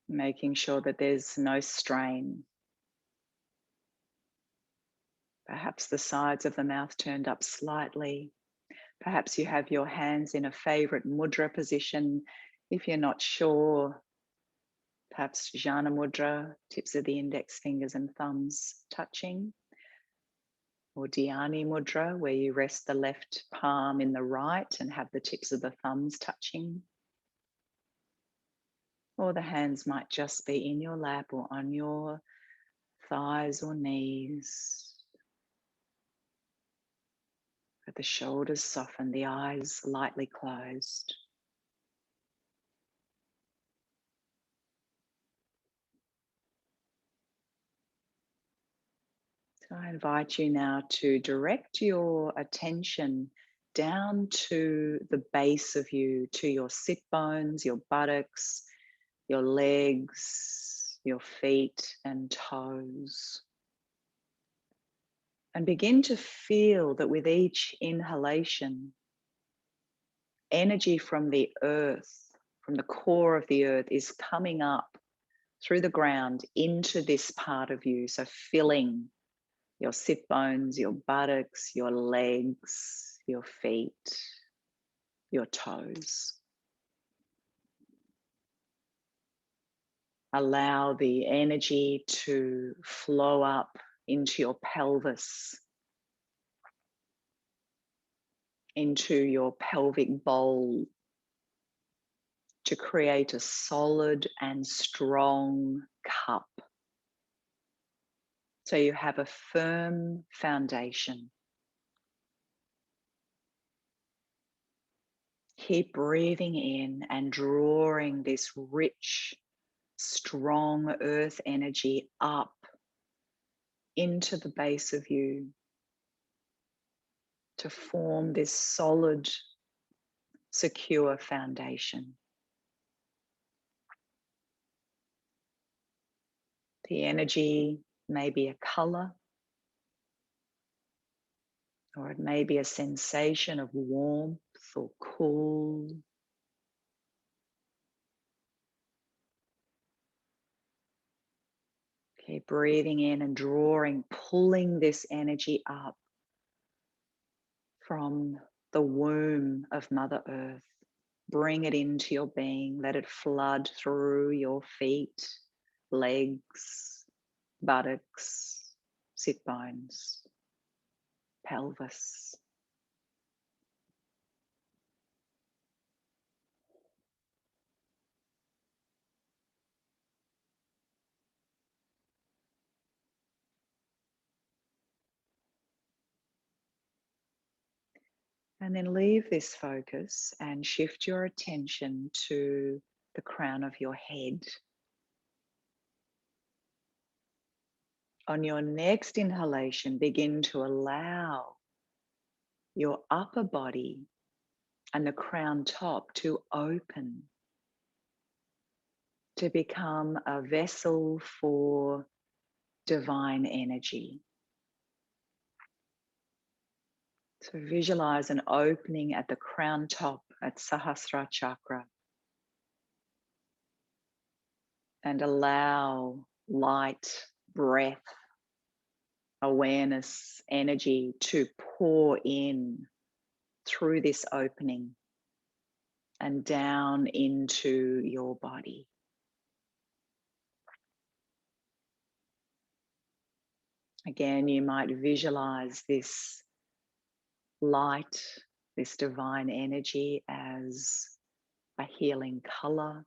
making sure that there's no strain. Perhaps the sides of the mouth turned up slightly. Perhaps you have your hands in a favorite mudra position if you're not sure Perhaps Jhana Mudra, tips of the index fingers and thumbs touching. Or Dhyani Mudra, where you rest the left palm in the right and have the tips of the thumbs touching. Or the hands might just be in your lap or on your thighs or knees. With the shoulders softened, the eyes lightly closed. So I invite you now to direct your attention down to the base of you, to your sit bones, your buttocks, your legs, your feet and toes. And begin to feel that with each inhalation, energy from the earth, from the core of the earth, is coming up through the ground into this part of you. So filling your sit bones, your buttocks, your legs, your feet, your toes. Allow the energy to flow up into your pelvis, into your pelvic bowl, to create a solid and strong cup. So you have a firm foundation. Keep breathing in and drawing this rich, strong earth energy up into the base of you to form this solid, secure foundation. The energy may be a color, or it may be a sensation of warmth or cool. Keep breathing in and drawing, pulling this energy up from the womb of Mother Earth. Bring it into your being. Let it flood through your feet, legs, buttocks, sit bones, pelvis. And then leave this focus and shift your attention to the crown of your head. On your next inhalation, begin to allow your upper body and the crown top to open, to become a vessel for divine energy. So visualize an opening at the crown top at Sahasrara chakra and allow light, breath, awareness, energy to pour in through this opening and down into your body. Again, you might visualize this light, this divine energy as a healing color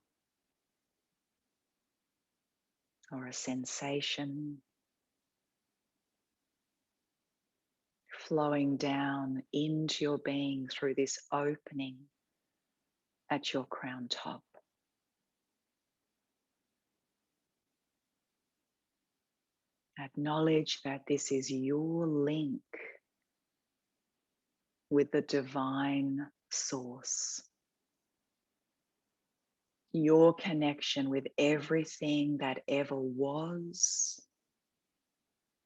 or a sensation flowing down into your being through this opening at your crown top. Acknowledge that this is your link with the divine source, your connection with everything that ever was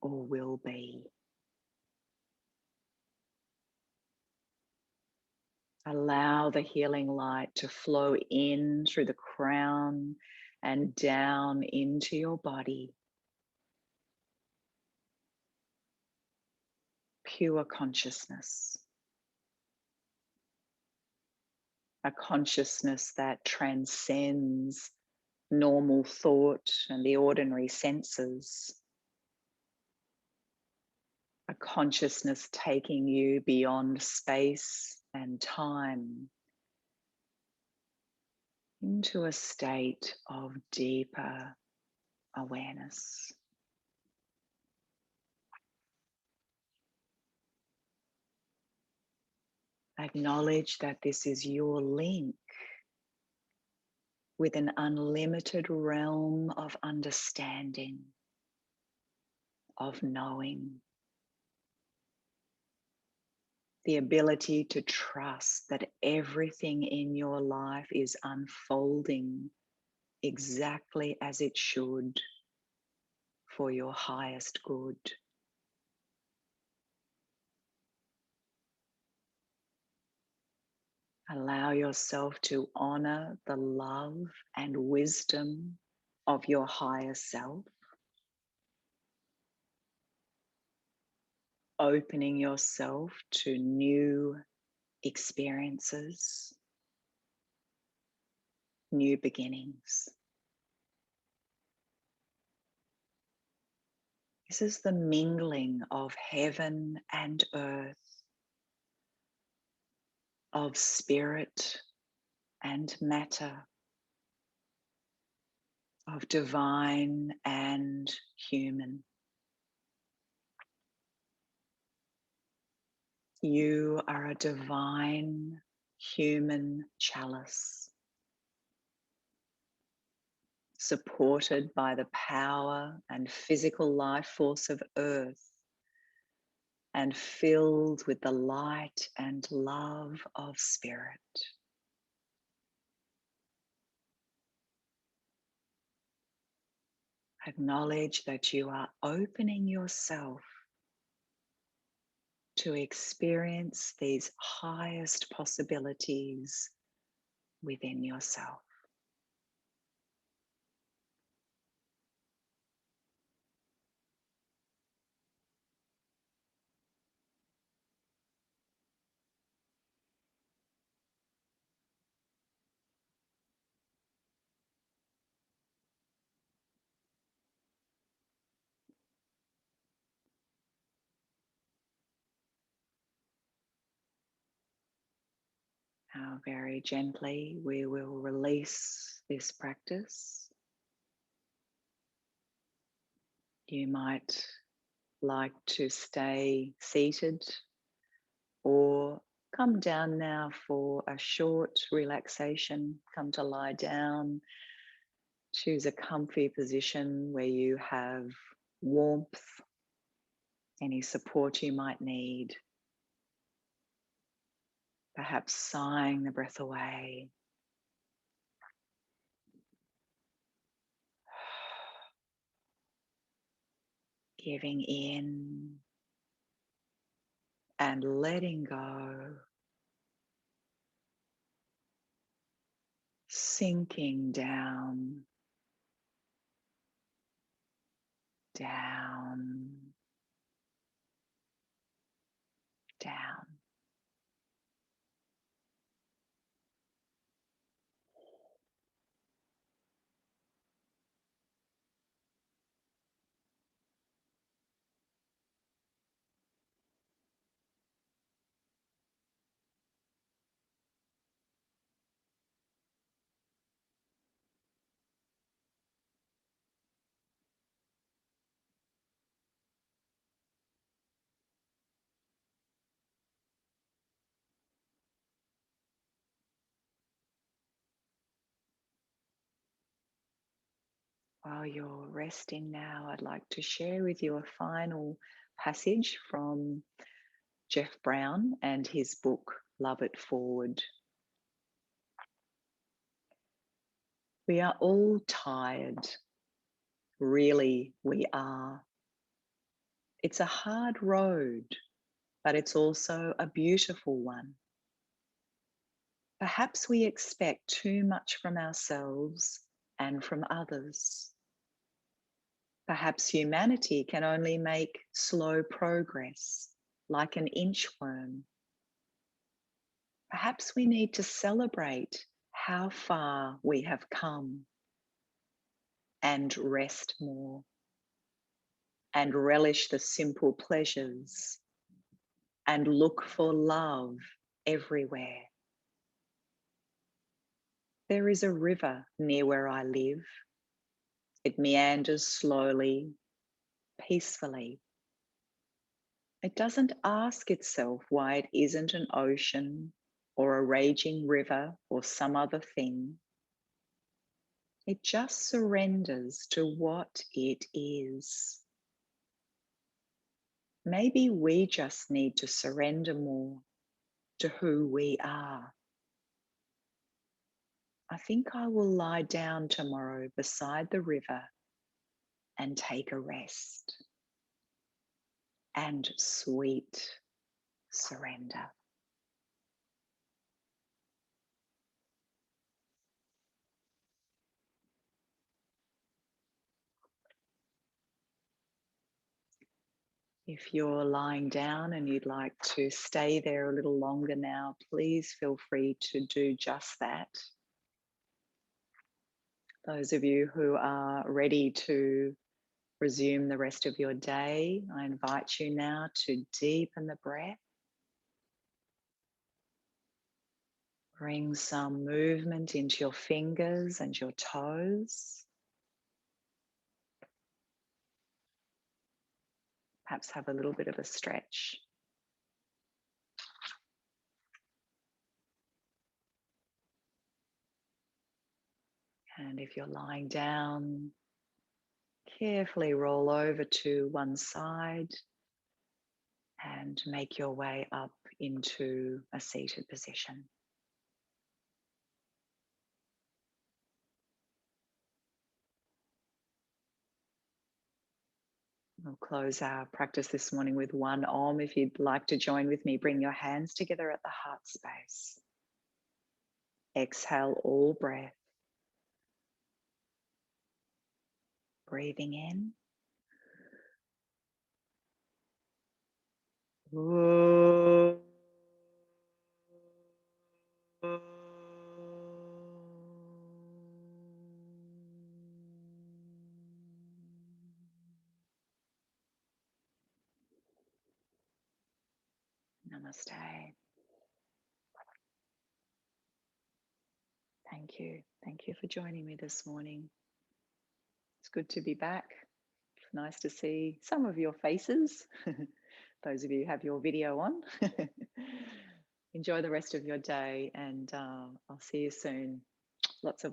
or will be. Allow the healing light to flow in through the crown and down into your body. Pure consciousness. A consciousness that transcends normal thought and the ordinary senses. A consciousness taking you beyond space and time into a state of deeper awareness. Acknowledge that this is your link with an unlimited realm of understanding, of knowing, the ability to trust that everything in your life is unfolding exactly as it should for your highest good. Allow yourself to honor the love and wisdom of your higher self, opening yourself to new experiences, new beginnings. This is the mingling of heaven and earth, of spirit and matter, of divine and human. You are a divine human chalice, supported by the power and physical life force of earth, and filled with the light and love of spirit. Acknowledge that you are opening yourself to experience these highest possibilities within yourself. Now, very gently, we will release this practice. You might like to stay seated or come down now for a short relaxation. Come to lie down. Choose a comfy position where you have warmth, any support you might need. Perhaps sighing the breath away. Giving in and letting go. Sinking down, down, down. While you're resting now, I'd like to share with you a final passage from Jeff Brown and his book, Love It Forward. We are all tired. Really, we are. It's a hard road, but it's also a beautiful one. Perhaps we expect too much from ourselves and from others. Perhaps humanity can only make slow progress, like an inchworm. Perhaps we need to celebrate how far we have come and rest more and relish the simple pleasures and look for love everywhere. There is a river near where I live. It meanders slowly, peacefully. It doesn't ask itself why it isn't an ocean or a raging river or some other thing. It just surrenders to what it is. Maybe we just need to surrender more to who we are. I think I will lie down tomorrow beside the river and take a rest and sweet surrender. If you're lying down and you'd like to stay there a little longer now, please feel free to do just that. Those of you who are ready to resume the rest of your day, I invite you now to deepen the breath. Bring some movement into your fingers and your toes. Perhaps have a little bit of a stretch. And if you're lying down, carefully roll over to one side and make your way up into a seated position. We'll close our practice this morning with one Om. If you'd like to join with me, bring your hands together at the heart space. Exhale all breath. Breathing in. Namaste. Thank you. Thank you for joining me this morning. It's good to be back. It's nice to see some of your faces. Those of you who have your video on. Enjoy the rest of your day, and I'll see you soon. Lots of